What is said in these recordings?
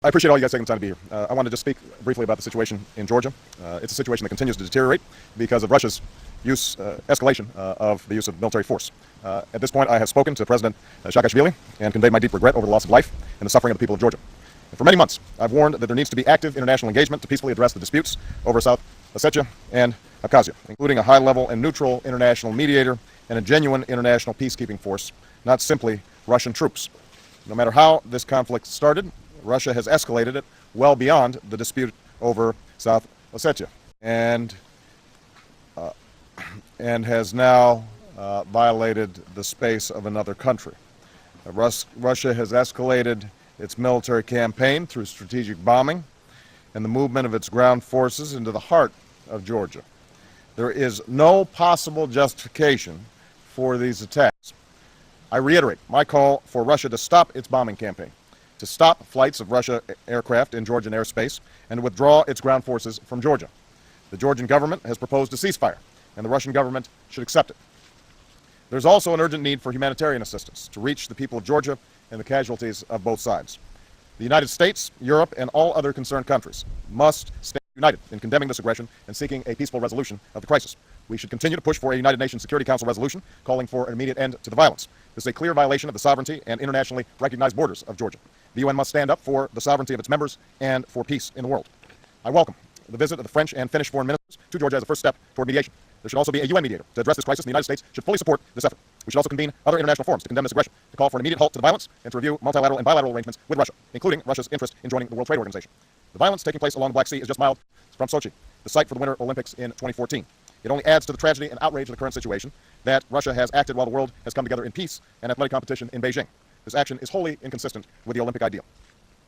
I appreciate all you guys taking the time to be here. I wanted to just speak briefly about the situation in Georgia. It's a situation that continues to deteriorate because of Russia's escalation of the use of military force. At this point, I have spoken to President Saakashvili and conveyed my deep regret over the loss of life and the suffering of the people of Georgia. And for many months, I've warned that there needs to be active international engagement to peacefully address the disputes over South Ossetia and Abkhazia, including a high-level and neutral international mediator and a genuine international peacekeeping force, not simply Russian troops. No matter how this conflict started, Russia has escalated it well beyond the dispute over South Ossetia and has now violated the space of another country. Russia has escalated its military campaign through strategic bombing and the movement of its ground forces into the heart of Georgia. There is no possible justification for these attacks. I reiterate my call for Russia to stop its bombing campaign, to stop flights of Russian aircraft in Georgian airspace, and to withdraw its ground forces from Georgia. The Georgian government has proposed a ceasefire, and the Russian government should accept it. There's also an urgent need for humanitarian assistance to reach the people of Georgia and the casualties of both sides. The United States, Europe, and all other concerned countries must stand united in condemning this aggression and seeking a peaceful resolution of the crisis. We should continue to push for a United Nations Security Council resolution calling for an immediate end to the violence. This is a clear violation of the sovereignty and internationally recognized borders of Georgia. The UN must stand up for the sovereignty of its members and for peace in the world. I welcome the visit of the French and Finnish foreign ministers to Georgia as a first step toward mediation. There should also be a UN mediator to address this crisis, and the United States should fully support this effort. We should also convene other international forums to condemn this aggression, to call for an immediate halt to the violence, and to review multilateral and bilateral arrangements with Russia, including Russia's interest in joining the World Trade Organization. The violence taking place along the Black Sea is just miles from Sochi, the site for the Winter Olympics in 2014. It only adds to the tragedy and outrage of the current situation that Russia has acted while the world has come together in peace and athletic competition in Beijing. This action is wholly inconsistent with the Olympic ideal.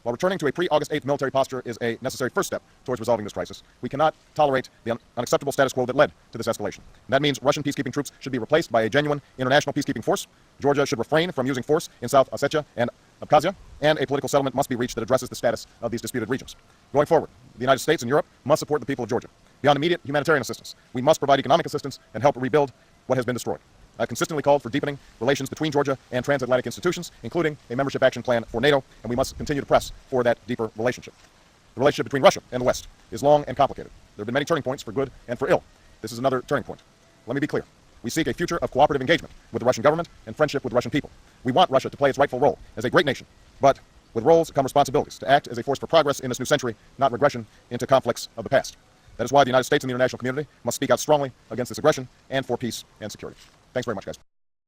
While returning to a pre-August 8th military posture is a necessary first step towards resolving this crisis, we cannot tolerate the unacceptable status quo that led to this escalation. And that means Russian peacekeeping troops should be replaced by a genuine international peacekeeping force. Georgia should refrain from using force in South Ossetia and Abkhazia, and a political settlement must be reached that addresses the status of these disputed regions. Going forward, the United States and Europe must support the people of Georgia. Beyond immediate humanitarian assistance, we must provide economic assistance and help rebuild what has been destroyed. I've consistently called for deepening relations between Georgia and transatlantic institutions, including a membership action plan for NATO, and we must continue to press for that deeper relationship. The relationship between Russia and the West is long and complicated. There have been many turning points for good and for ill. This is another turning point. Let me be clear. We seek a future of cooperative engagement with the Russian government and friendship with the Russian people. We want Russia to play its rightful role as a great nation, but with roles come responsibilities to act as a force for progress in this new century, not regression into conflicts of the past. That is why the United States and the international community must speak out strongly against this aggression and for peace and security. Thanks very much, guys.